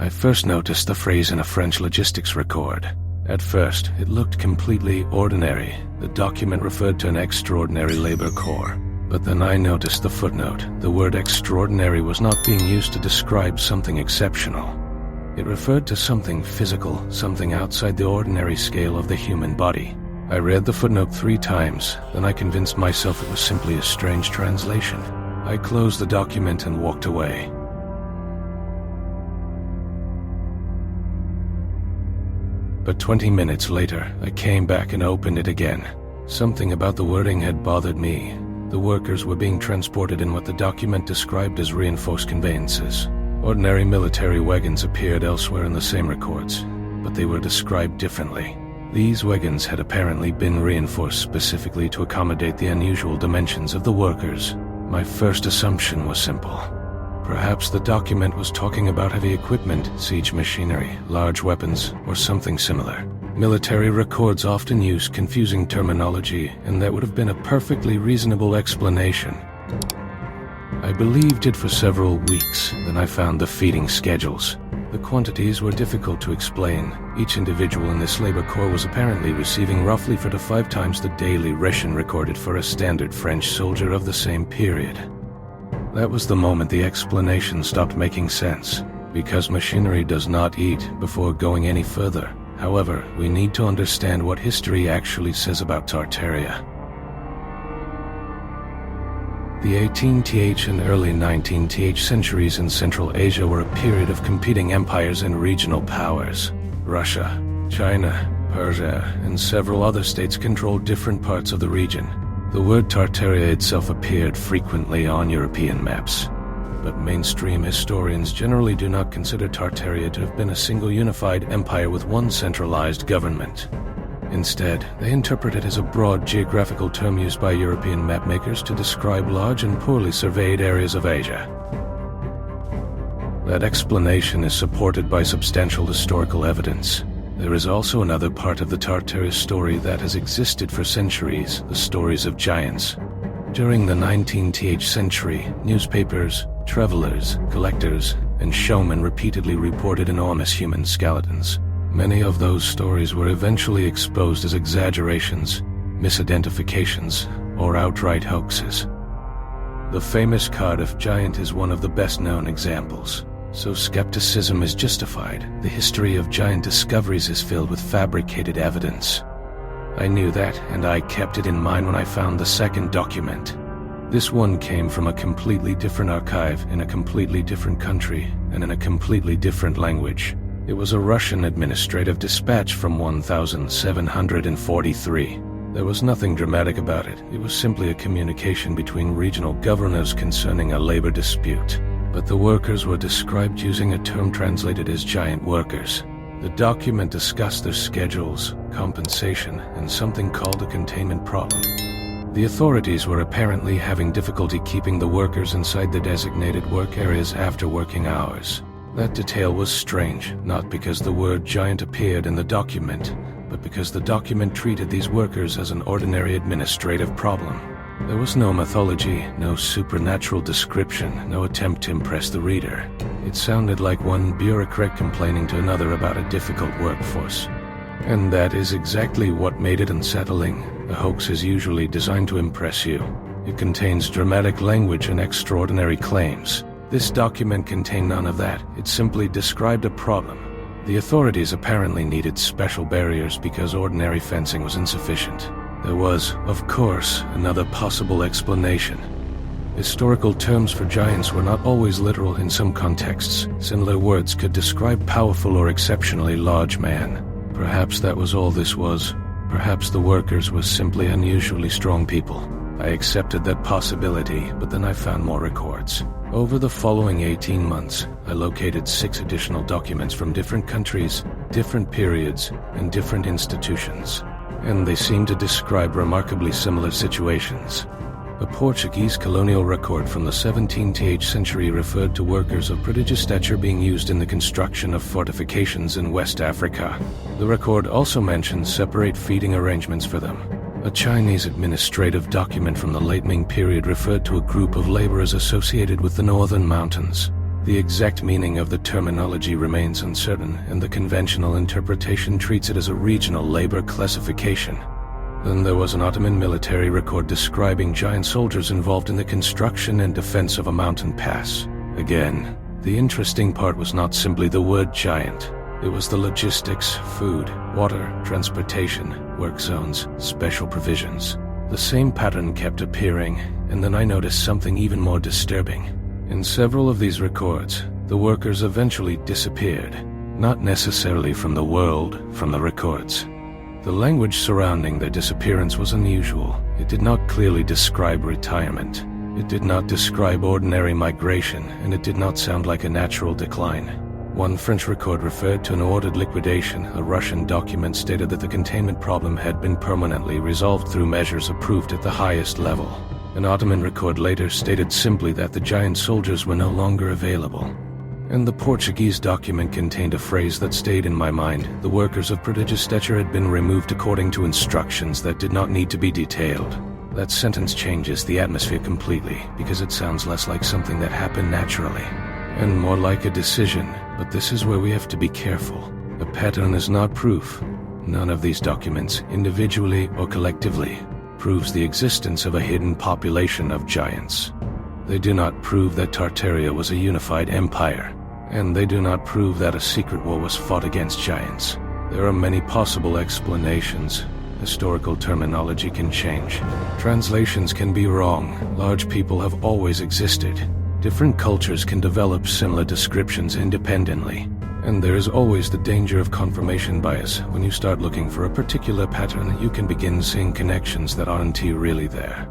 I first noticed the phrase in a French logistics record. At first, it looked completely ordinary. The document referred to an extraordinary labor corps. But then I noticed the footnote. The word extraordinary was not being used to describe something exceptional. It referred to something physical, something outside the ordinary scale of the human body. I read the footnote 3 times, then I convinced myself it was simply a strange translation. I closed the document and walked away. But 20 minutes later, I came back and opened it again. Something about the wording had bothered me. The workers were being transported in what the document described as reinforced conveyances. Ordinary military wagons appeared elsewhere in the same records, but they were described differently. These wagons had apparently been reinforced specifically to accommodate the unusual dimensions of the workers. My first assumption was simple. Perhaps the document was talking about heavy equipment, siege machinery, large weapons, or something similar. Military records often use confusing terminology, and that would have been a perfectly reasonable explanation. I believed it for several weeks, then I found the feeding schedules. The quantities were difficult to explain. Each individual in this labor corps was apparently receiving roughly 4 to 5 times the daily ration recorded for a standard French soldier of the same period. That was the moment the explanation stopped making sense, because machinery does not eat before going any further. However, we need to understand what history actually says about Tartaria. The 18th and early 19th centuries in Central Asia were a period of competing empires and regional powers. Russia, China, Persia, and several other states controlled different parts of the region. The word Tartaria itself appeared frequently on European maps, but mainstream historians generally do not consider Tartaria to have been a single unified empire with one centralized government. Instead, they interpret it as a broad geographical term used by European mapmakers to describe large and poorly surveyed areas of Asia. That explanation is supported by substantial historical evidence. There is also another part of the Tartaria story that has existed for centuries, the stories of giants. During the 19th century, newspapers, travelers, collectors, and showmen repeatedly reported enormous human skeletons. Many of those stories were eventually exposed as exaggerations, misidentifications, or outright hoaxes. The famous Cardiff giant is one of the best-known examples. So skepticism is justified. The history of giant discoveries is filled with fabricated evidence. I knew that, and I kept it in mind when I found the second document. This one came from a completely different archive in a completely different country and in a completely different language. It was a Russian administrative dispatch from 1743. There was nothing dramatic about it. It was simply a communication between regional governors concerning a labor dispute. But the workers were described using a term translated as giant workers. The document discussed their schedules, compensation, and something called a containment problem. The authorities were apparently having difficulty keeping the workers inside the designated work areas after working hours. That detail was strange, not because the word giant appeared in the document, but because the document treated these workers as an ordinary administrative problem. There was no mythology, no supernatural description, no attempt to impress the reader. It sounded like one bureaucrat complaining to another about a difficult workforce. And that is exactly what made it unsettling. A hoax is usually designed to impress you. It contains dramatic language and extraordinary claims. This document contained none of that. It simply described a problem. The authorities apparently needed special barriers because ordinary fencing was insufficient. There was, of course, another possible explanation. Historical terms for giants were not always literal in some contexts. Similar words could describe powerful or exceptionally large man. Perhaps that was all this was. Perhaps the workers were simply unusually strong people. I accepted that possibility, but then I found more records. Over the following 18 months, I located 6 additional documents from different countries, different periods, and different institutions. And they seem to describe remarkably similar situations. A Portuguese colonial record from the 17th century referred to workers of prodigious stature being used in the construction of fortifications in West Africa. The record also mentions separate feeding arrangements for them. A Chinese administrative document from the late Ming period referred to a group of laborers associated with the northern mountains. The exact meaning of the terminology remains uncertain, and the conventional interpretation treats it as a regional labor classification. Then there was an Ottoman military record describing giant soldiers involved in the construction and defense of a mountain pass. Again, the interesting part was not simply the word giant. It was the logistics, food, water, transportation, work zones, special provisions. The same pattern kept appearing, and then I noticed something even more disturbing. In several of these records, the workers eventually disappeared, not necessarily from the world, from the records. The language surrounding their disappearance was unusual. It did not clearly describe retirement. It did not describe ordinary migration, and it did not sound like a natural decline. One French record referred to an ordered liquidation. A Russian document stated that the containment problem had been permanently resolved through measures approved at the highest level. An Ottoman record later stated simply that the giant soldiers were no longer available. And the Portuguese document contained a phrase that stayed in my mind. The workers of prodigious stature had been removed according to instructions that did not need to be detailed. That sentence changes the atmosphere completely, because it sounds less like something that happened naturally, and more like a decision. But this is where we have to be careful. A pattern is not proof. None of these documents, individually or collectively, proves the existence of a hidden population of giants. They do not prove that Tartaria was a unified empire, and they do not prove that a secret war was fought against giants. There are many possible explanations. Historical terminology can change. Translations can be wrong. Large people have always existed. Different cultures can develop similar descriptions independently. And there is always the danger of confirmation bias. When you start looking for a particular pattern, you can begin seeing connections that aren't really there.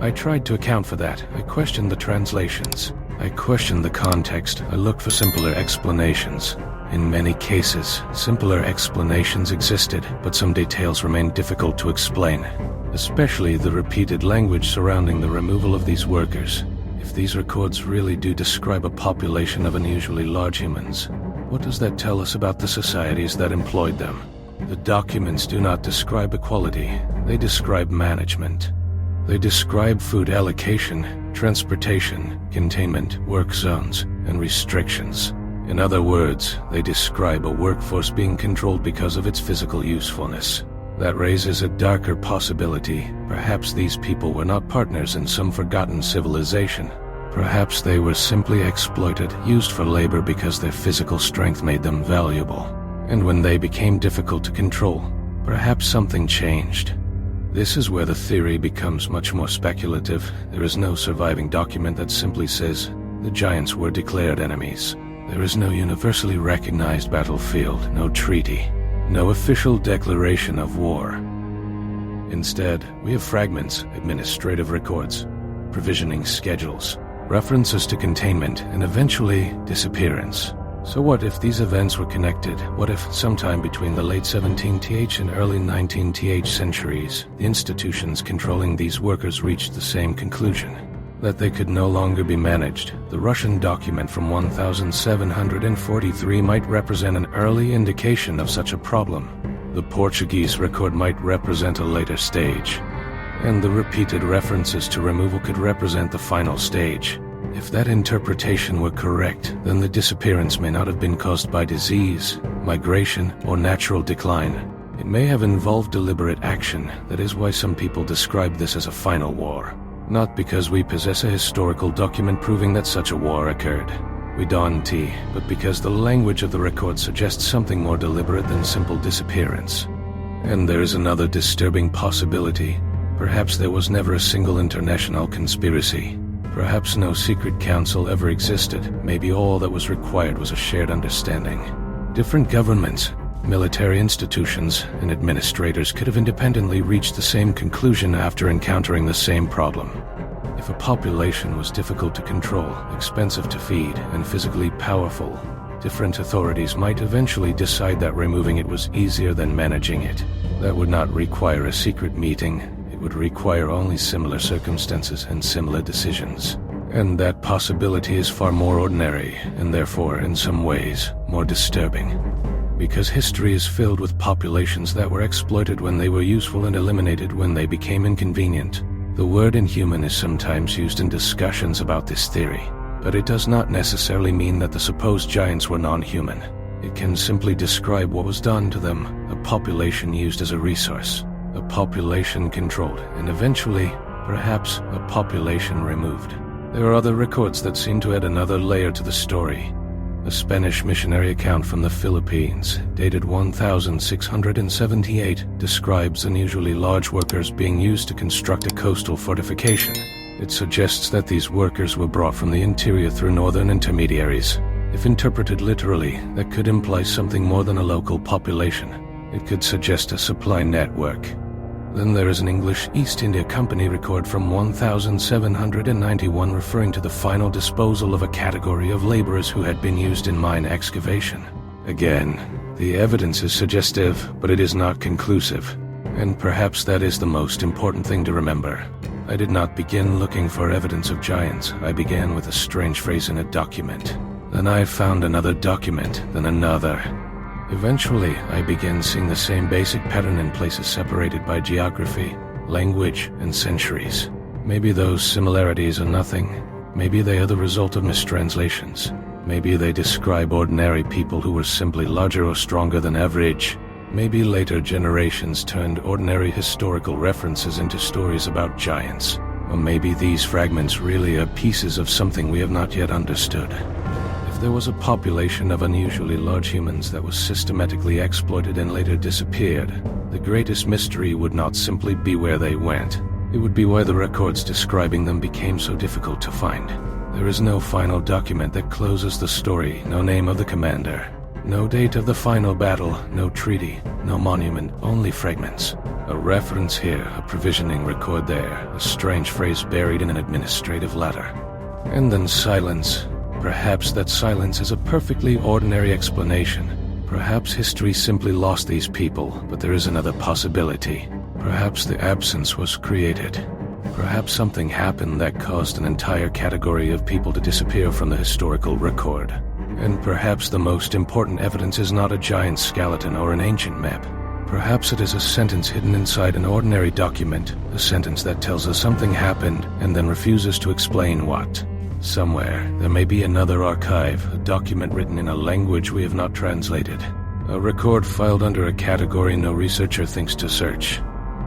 I tried to account for that. I questioned the translations. I questioned the context. I looked for simpler explanations. In many cases, simpler explanations existed, but some details remained difficult to explain, especially the repeated language surrounding the removal of these workers. If these records really do describe a population of unusually large humans, what does that tell us about the societies that employed them? The documents do not describe equality. They describe management. They describe food allocation, transportation, containment, work zones, and restrictions. In other words, they describe a workforce being controlled because of its physical usefulness. That raises a darker possibility. Perhaps these people were not partners in some forgotten civilization. Perhaps they were simply exploited, used for labor because their physical strength made them valuable. And when they became difficult to control, perhaps something changed. This is where the theory becomes much more speculative. There is no surviving document that simply says the giants were declared enemies. There is no universally recognized battlefield, no treaty, no official declaration of war. Instead, we have fragments, administrative records, provisioning schedules, references to containment, and eventually disappearance. So what if these events were connected? What if sometime between the late 17th and early 19th centuries, the institutions controlling these workers reached the same conclusion? That they could no longer be managed. The Russian document from 1743 might represent an early indication of such a problem. The Portuguese record might represent a later stage. And the repeated references to removal could represent the final stage. If that interpretation were correct, then the disappearance may not have been caused by disease, migration, or natural decline. It may have involved deliberate action. That is why some people describe this as a final war. Not because we possess a historical document proving that such a war occurred. We don't, but because the language of the record suggests something more deliberate than simple disappearance. And there is another disturbing possibility. Perhaps there was never a single international conspiracy. Perhaps no secret council ever existed. Maybe all that was required was a shared understanding. Different governments, military institutions, and administrators could have independently reached the same conclusion after encountering the same problem. If a population was difficult to control, expensive to feed, and physically powerful, different authorities might eventually decide that removing it was easier than managing it. That would not require a secret meeting. It would require only similar circumstances and similar decisions. And that possibility is far more ordinary, and therefore, in some ways, more disturbing. Because history is filled with populations that were exploited when they were useful and eliminated when they became inconvenient. The word inhuman is sometimes used in discussions about this theory. But it does not necessarily mean that the supposed giants were non-human. It can simply describe what was done to them, a population used as a resource, a population controlled, and eventually, perhaps, a population removed. There are other records that seem to add another layer to the story. A Spanish missionary account from the Philippines, dated 1678, describes unusually large workers being used to construct a coastal fortification. It suggests that these workers were brought from the interior through northern intermediaries. If interpreted literally, that could imply something more than a local population. It could suggest a supply network. Then there is an English East India Company record from 1791 referring to the final disposal of a category of laborers who had been used in mine excavation. Again, the evidence is suggestive, but it is not conclusive. And perhaps that is the most important thing to remember. I did not begin looking for evidence of giants. I began with a strange phrase in a document. Then I found another document, then another. Eventually, I began seeing the same basic pattern in places separated by geography, language, and centuries. Maybe those similarities are nothing. Maybe they are the result of mistranslations. Maybe they describe ordinary people who were simply larger or stronger than average. Maybe later generations turned ordinary historical references into stories about giants. Or maybe these fragments really are pieces of something we have not yet understood. If there was a population of unusually large humans that was systematically exploited and later disappeared, the greatest mystery would not simply be where they went. It would be why the records describing them became so difficult to find. There is no final document that closes the story, no name of the commander, no date of the final battle, no treaty, no monument, only fragments. A reference here, a provisioning record there, a strange phrase buried in an administrative letter. And then silence. Perhaps that silence is a perfectly ordinary explanation. Perhaps history simply lost these people, but there is another possibility. Perhaps the absence was created. Perhaps something happened that caused an entire category of people to disappear from the historical record. And perhaps the most important evidence is not a giant skeleton or an ancient map. Perhaps it is a sentence hidden inside an ordinary document, a sentence that tells us something happened and then refuses to explain what. Somewhere, there may be another archive, a document written in a language we have not translated. A record filed under a category no researcher thinks to search.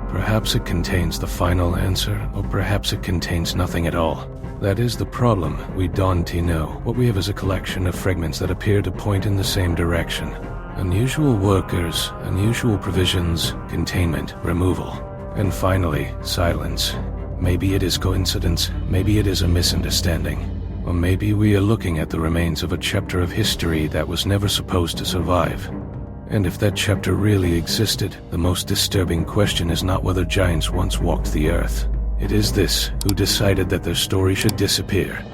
Perhaps it contains the final answer, or perhaps it contains nothing at all. That is the problem. We don't know. What we have is a collection of fragments that appear to point in the same direction. Unusual workers, unusual provisions, containment, removal. And finally, silence. Maybe it is coincidence, maybe it is a misunderstanding. Or maybe we are looking at the remains of a chapter of history that was never supposed to survive. And if that chapter really existed, the most disturbing question is not whether giants once walked the earth. It is this: who decided that their story should disappear?